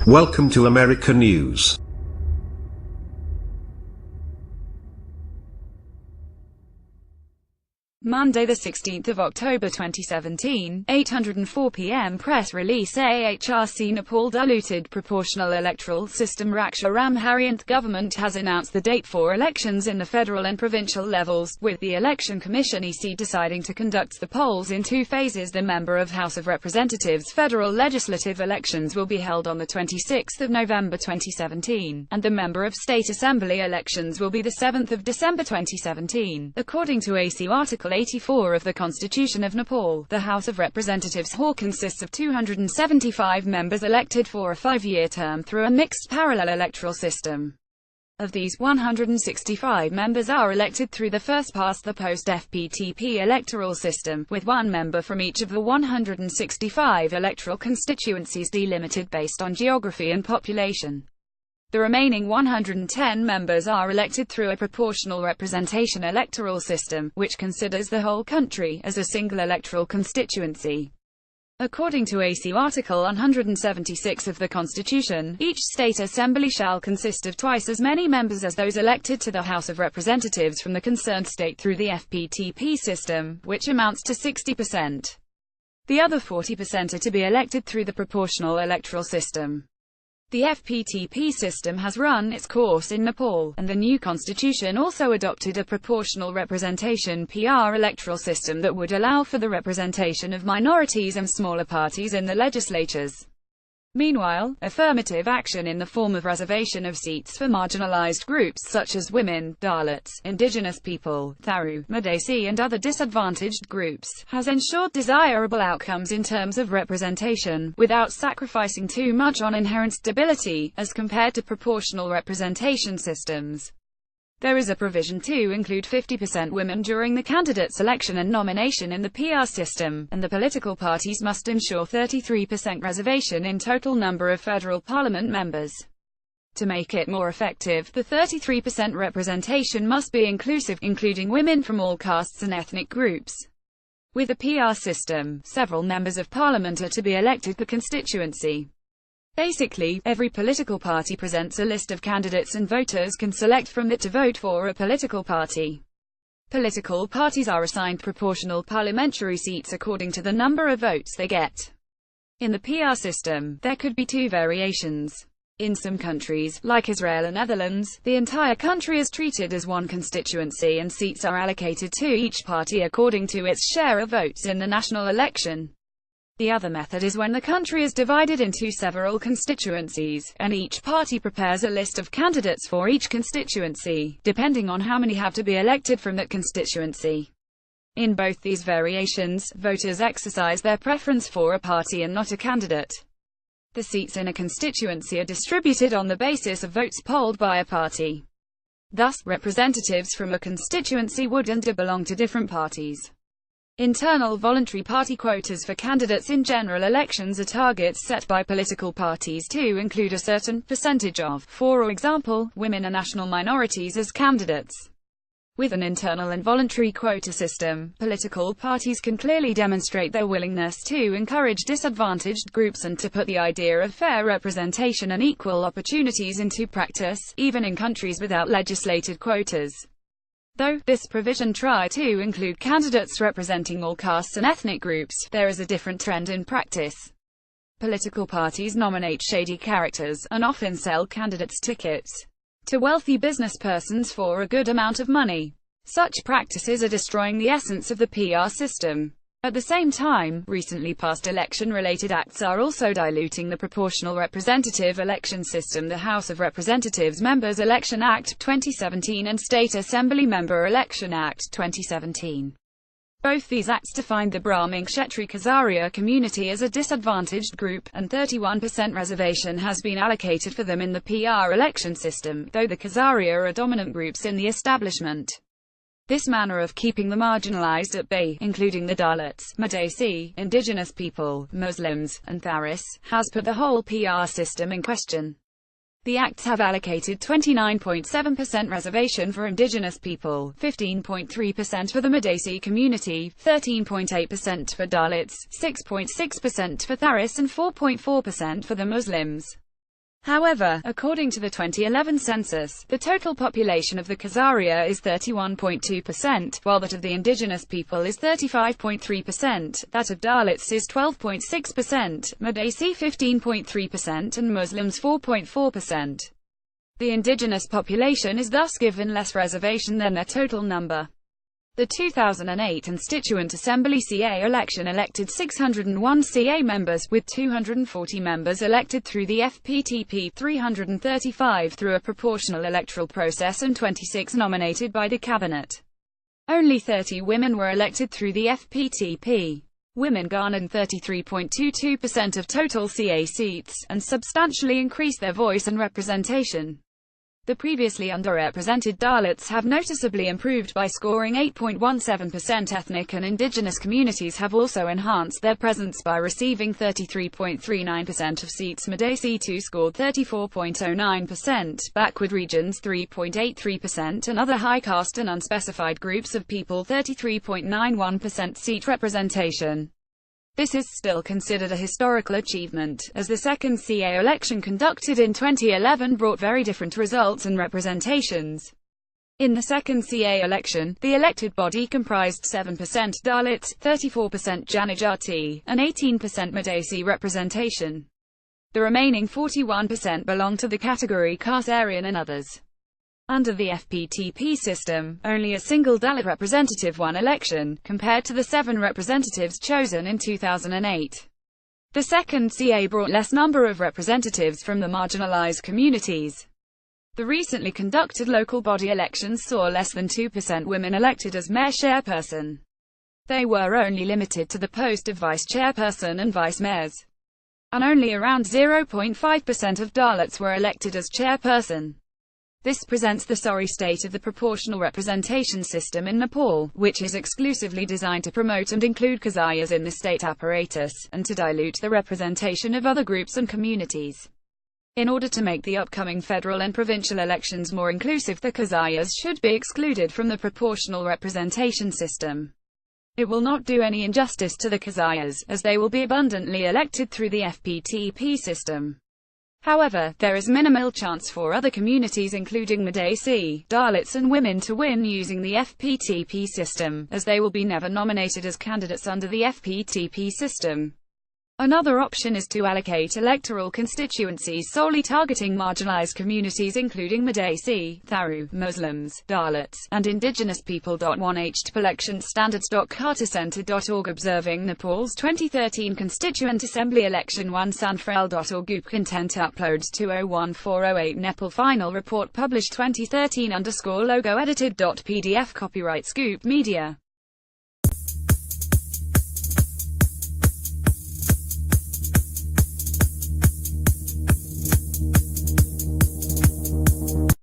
Welcome to America News. Monday, 16 October 2017, 8:04 p.m. Press release. AHRC Nepal Diluted Proportional Electoral systemRaksha. Ram HarijanThe government has announced the date for elections in the federal and provincial levels, with the Election Commission (EC) deciding to conduct the polls in two phases. The Member of House of Representatives federal legislative elections will be held on the 26th of November 2017, and the Member of State Assembly elections will be the 7th of December 2017. According to AC Article 84 of the Constitution of Nepal, the House of Representatives consists of 275 members elected for a 5-year term through a mixed parallel electoral system. Of these, 165 members are elected through the first-past-the-post FPTP electoral system, with one member from each of the 165 electoral constituencies delimited based on geography and population. The remaining 110 members are elected through a proportional representation electoral system, which considers the whole country as a single electoral constituency. According to AC Article 176 of the Constitution, each state assembly shall consist of twice as many members as those elected to the House of Representatives from the concerned state through the FPTP system, which amounts to 60%. The other 40% are to be elected through the proportional electoral system. The FPTP system has run its course in Nepal, and the new constitution also adopted a proportional representation (PR) electoral system that would allow for the representation of minorities and smaller parties in the legislatures. Meanwhile, affirmative action in the form of reservation of seats for marginalized groups such as women, Dalits, indigenous people, Tharu, Madesi and other disadvantaged groups, has ensured desirable outcomes in terms of representation, without sacrificing too much on inherent stability, as compared to proportional representation systems. There is a provision to include 50% women during the candidate selection and nomination in the PR system, and the political parties must ensure 33% reservation in total number of federal parliament members. To make it more effective, the 33% representation must be inclusive, including women from all castes and ethnic groups. With the PR system, several members of parliament are to be elected per constituency. Basically, every political party presents a list of candidates and voters can select from it to vote for a political party. Political parties are assigned proportional parliamentary seats according to the number of votes they get. In the PR system, there could be two variations. In some countries, like Israel and Netherlands, the entire country is treated as one constituency and seats are allocated to each party according to its share of votes in the national election. The other method is when the country is divided into several constituencies, and each party prepares a list of candidates for each constituency, depending on how many have to be elected from that constituency. In both these variations, voters exercise their preference for a party and not a candidate. The seats in a constituency are distributed on the basis of votes polled by a party. Thus, representatives from a constituency would and do belong to different parties. Internal voluntary party quotas for candidates in general elections are targets set by political parties to include a certain percentage of, for example, women and national minorities as candidates. With an internal and voluntary quota system, political parties can clearly demonstrate their willingness to encourage disadvantaged groups and to put the idea of fair representation and equal opportunities into practice, even in countries without legislated quotas. Though this provision tries to include candidates representing all castes and ethnic groups, there is a different trend in practice. Political parties nominate shady characters, and often sell candidates' tickets to wealthy businesspersons for a good amount of money. Such practices are destroying the essence of the PR system. At the same time, recently passed election-related acts are also diluting the proportional representative election system. The House of Representatives Members Election Act 2017 and State Assembly Member Election Act 2017. Both these acts defined the Brahmin Kshetri Khazaria community as a disadvantaged group, and 31% reservation has been allocated for them in the PR election system, though the Khazaria are dominant groups in the establishment. This manner of keeping the marginalized at bay, including the Dalits, Madesi, indigenous people, Muslims, and Tharis, has put the whole PR system in question. The acts have allocated 29.7% reservation for indigenous people, 15.3% for the Madesi community, 13.8% for Dalits, 6.6% for Tharis and 4.4% for the Muslims. However, according to the 2011 census, the total population of the Khazaria is 31.2%, while that of the indigenous people is 35.3%, that of Dalits is 12.6%, Madesi 15.3%, and Muslims 4.4%. The indigenous population is thus given less reservation than their total number. The 2008 Constituent Assembly CA election elected 601 CA members, with 240 members elected through the FPTP, 335 through a proportional electoral process, and 26 nominated by the cabinet. Only 30 women were elected through the FPTP. Women garnered 33.22% of total CA seats, and substantially increased their voice and representation. The previously underrepresented Dalits have noticeably improved by scoring 8.17%. Ethnic and indigenous communities have also enhanced their presence by receiving 33.39% of seats. Madesi 2 scored 34.09%, backward regions 3.83%, and other high caste and unspecified groups of people 33.91% seat representation. This is still considered a historical achievement, as the second CA election conducted in 2011 brought very different results and representations. In the second CA election, the elected body comprised 7% Dalits, 34% Janajati, and 18% Madesi representation. The remaining 41% belonged to the category Khazaarian and others. Under the FPTP system, only a single Dalit representative won election, compared to the 7 representatives chosen in 2008. The second CA brought less number of representatives from the marginalized communities. The recently conducted local body elections saw less than 2% women elected as mayor chairperson. They were only limited to the post of vice chairperson and vice mayors. And only around 0.5% of Dalits were elected as chairperson. This presents the sorry state of the proportional representation system in Nepal, which is exclusively designed to promote and include Khazarias in the state apparatus, and to dilute the representation of other groups and communities. In order to make the upcoming federal and provincial elections more inclusive, the Khazarias should be excluded from the proportional representation system. It will not do any injustice to the Khazarias, as they will be abundantly elected through the FPTP system. However, there is minimal chance for other communities including Madesi, Dalits and women to win using the FPTP system, as they will be never nominated as candidates under the FPTP system. Another option is to allocate electoral constituencies solely targeting marginalized communities including Madesi, Tharu, Muslims, Dalits, and indigenous people. 1 electionstandards.cartercenter.org Observing Nepal's 2013 Constituent Assembly Election 1 Sanfrail.org Content uploads 201408 Nepal Final Report published 2013 _logo edited.pdf Copyright Scoop Media.